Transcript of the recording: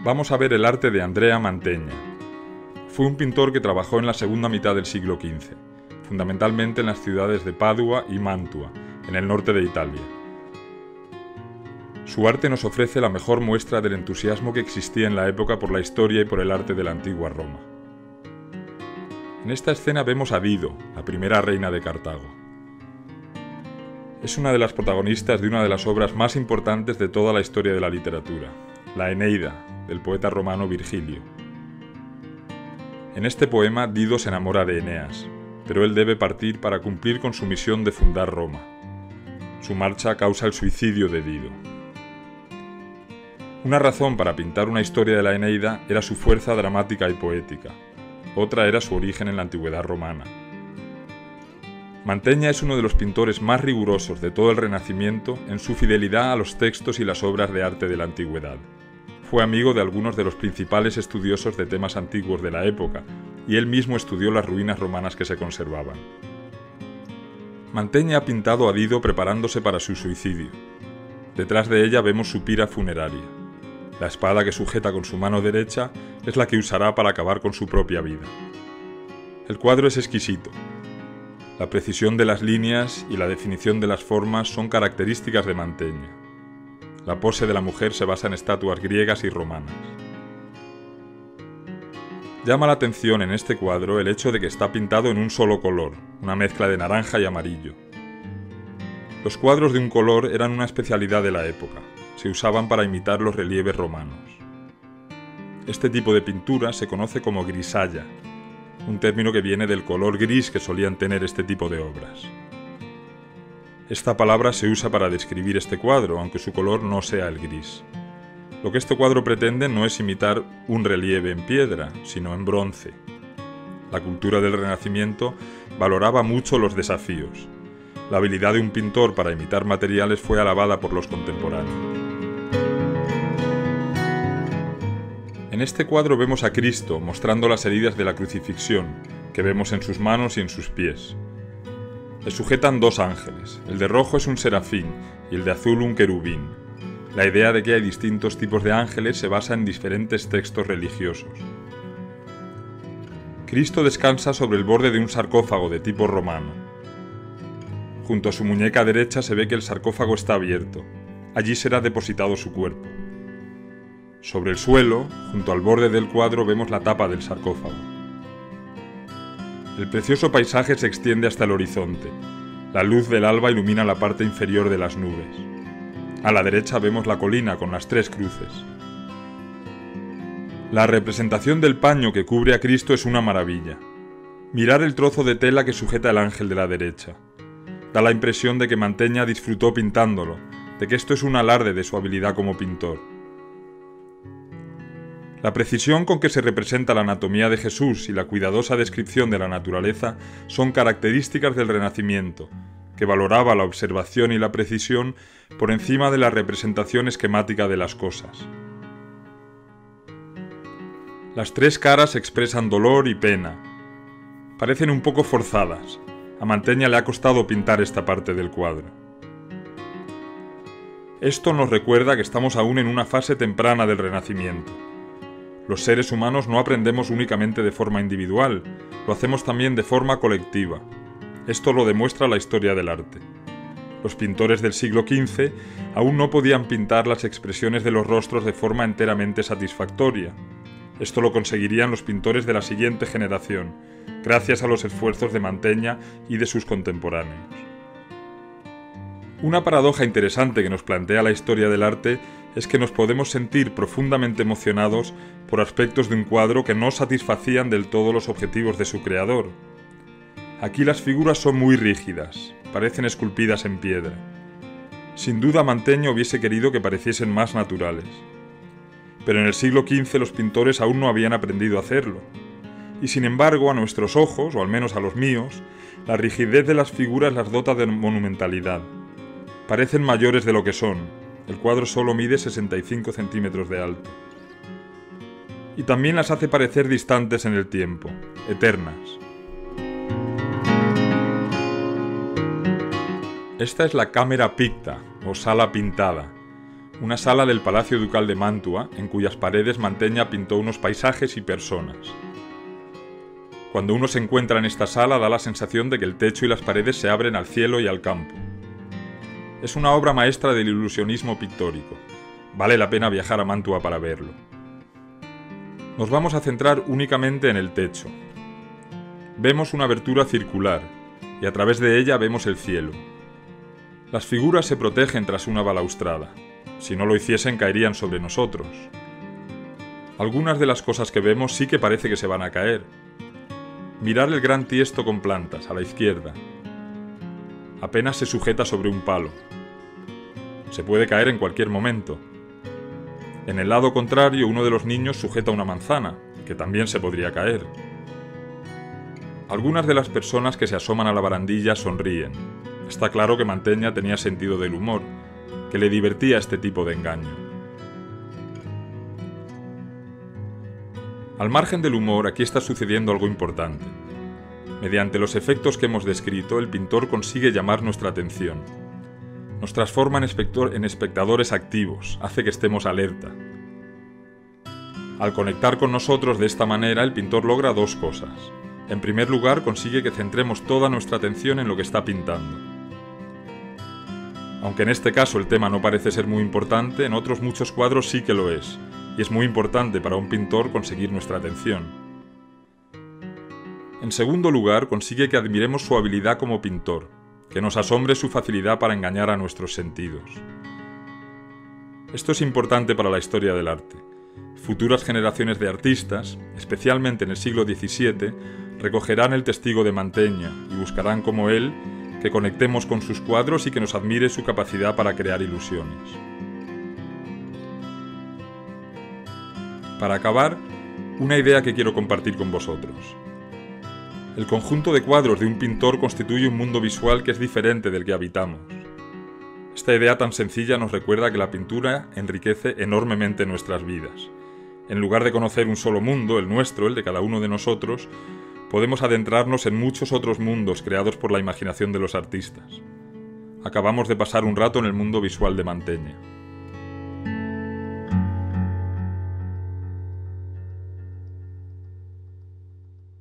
vamos a ver el arte de Andrea Mantegna. Fue un pintor que trabajó en la segunda mitad del siglo XV, fundamentalmente en las ciudades de Padua y Mantua, en el norte de Italia. Su arte nos ofrece la mejor muestra del entusiasmo que existía en la época por la historia y por el arte de la antigua Roma. En esta escena vemos a Dido, la primera reina de Cartago. Es una de las protagonistas de una de las obras más importantes de toda la historia de la literatura, la Eneida, del poeta romano Virgilio. En este poema, Dido se enamora de Eneas, pero él debe partir para cumplir con su misión de fundar Roma. Su marcha causa el suicidio de Dido. Una razón para pintar una historia de la Eneida era su fuerza dramática y poética. Otra era su origen en la antigüedad romana. Mantegna es uno de los pintores más rigurosos de todo el Renacimiento en su fidelidad a los textos y las obras de arte de la antigüedad. Fue amigo de algunos de los principales estudiosos de temas antiguos de la época, y él mismo estudió las ruinas romanas que se conservaban. Mantegna ha pintado a Dido preparándose para su suicidio. Detrás de ella vemos su pira funeraria. La espada que sujeta con su mano derecha es la que usará para acabar con su propia vida. El cuadro es exquisito. La precisión de las líneas y la definición de las formas son características de Mantegna. La pose de la mujer se basa en estatuas griegas y romanas. Llama la atención en este cuadro el hecho de que está pintado en un solo color, una mezcla de naranja y amarillo. Los cuadros de un color eran una especialidad de la época. Se usaban para imitar los relieves romanos. Este tipo de pintura se conoce como grisalla, un término que viene del color gris que solían tener este tipo de obras. Esta palabra se usa para describir este cuadro, aunque su color no sea el gris. Lo que este cuadro pretende no es imitar un relieve en piedra, sino en bronce. La cultura del Renacimiento valoraba mucho los desafíos. La habilidad de un pintor para imitar materiales fue alabada por los contemporáneos. En este cuadro vemos a Cristo mostrando las heridas de la crucifixión, que vemos en sus manos y en sus pies. Le sujetan dos ángeles, el de rojo es un serafín y el de azul un querubín. La idea de que hay distintos tipos de ángeles se basa en diferentes textos religiosos. Cristo descansa sobre el borde de un sarcófago de tipo romano. Junto a su muñeca derecha se ve que el sarcófago está abierto. Allí será depositado su cuerpo. Sobre el suelo, junto al borde del cuadro, vemos la tapa del sarcófago. El precioso paisaje se extiende hasta el horizonte. La luz del alba ilumina la parte inferior de las nubes. A la derecha vemos la colina con las tres cruces. La representación del paño que cubre a Cristo es una maravilla. Mirar el trozo de tela que sujeta el ángel de la derecha. Da la impresión de que Mantegna disfrutó pintándolo, de que esto es un alarde de su habilidad como pintor. La precisión con que se representa la anatomía de Jesús y la cuidadosa descripción de la naturaleza son características del Renacimiento, que valoraba la observación y la precisión por encima de la representación esquemática de las cosas. Las tres caras expresan dolor y pena. Parecen un poco forzadas. A Mantegna le ha costado pintar esta parte del cuadro. Esto nos recuerda que estamos aún en una fase temprana del Renacimiento. Los seres humanos no aprendemos únicamente de forma individual, lo hacemos también de forma colectiva. Esto lo demuestra la historia del arte. Los pintores del siglo XV aún no podían pintar las expresiones de los rostros de forma enteramente satisfactoria. Esto lo conseguirían los pintores de la siguiente generación, gracias a los esfuerzos de Mantegna y de sus contemporáneos. Una paradoja interesante que nos plantea la historia del arte es que nos podemos sentir profundamente emocionados por aspectos de un cuadro que no satisfacían del todo los objetivos de su creador. Aquí las figuras son muy rígidas, parecen esculpidas en piedra. Sin duda Mantegna hubiese querido que pareciesen más naturales. Pero en el siglo XV los pintores aún no habían aprendido a hacerlo. Y sin embargo, a nuestros ojos, o al menos a los míos, la rigidez de las figuras las dota de monumentalidad. Parecen mayores de lo que son. El cuadro solo mide 65 centímetros de alto. Y también las hace parecer distantes en el tiempo, eternas. Esta es la cámara picta, o sala pintada, una sala del Palacio Ducal de Mantua, en cuyas paredes Mantegna pintó unos paisajes y personas. Cuando uno se encuentra en esta sala da la sensación de que el techo y las paredes se abren al cielo y al campo. Es una obra maestra del ilusionismo pictórico. Vale la pena viajar a Mantua para verlo. Nos vamos a centrar únicamente en el techo. Vemos una abertura circular, y a través de ella vemos el cielo. Las figuras se protegen tras una balaustrada. Si no lo hiciesen, caerían sobre nosotros. Algunas de las cosas que vemos sí que parece que se van a caer. Mirar el gran tiesto con plantas, a la izquierda. Apenas se sujeta sobre un palo. Se puede caer en cualquier momento. En el lado contrario, uno de los niños sujeta una manzana, que también se podría caer. Algunas de las personas que se asoman a la barandilla sonríen. Está claro que Mantegna tenía sentido del humor, que le divertía este tipo de engaño. Al margen del humor, aquí está sucediendo algo importante. Mediante los efectos que hemos descrito, el pintor consigue llamar nuestra atención. Nos transforma en espectadores activos, hace que estemos alerta. Al conectar con nosotros de esta manera, el pintor logra dos cosas. En primer lugar, consigue que centremos toda nuestra atención en lo que está pintando. Aunque en este caso el tema no parece ser muy importante, en otros muchos cuadros sí que lo es, y es muy importante para un pintor conseguir nuestra atención. En segundo lugar, consigue que admiremos su habilidad como pintor, que nos asombre su facilidad para engañar a nuestros sentidos. Esto es importante para la historia del arte. Futuras generaciones de artistas, especialmente en el siglo XVII, recogerán el testigo de Mantegna y buscarán como él que conectemos con sus cuadros y que nos admire su capacidad para crear ilusiones. Para acabar, una idea que quiero compartir con vosotros. El conjunto de cuadros de un pintor constituye un mundo visual que es diferente del que habitamos. Esta idea tan sencilla nos recuerda que la pintura enriquece enormemente nuestras vidas. En lugar de conocer un solo mundo, el nuestro, el de cada uno de nosotros, podemos adentrarnos en muchos otros mundos creados por la imaginación de los artistas. Acabamos de pasar un rato en el mundo visual de Mantegna.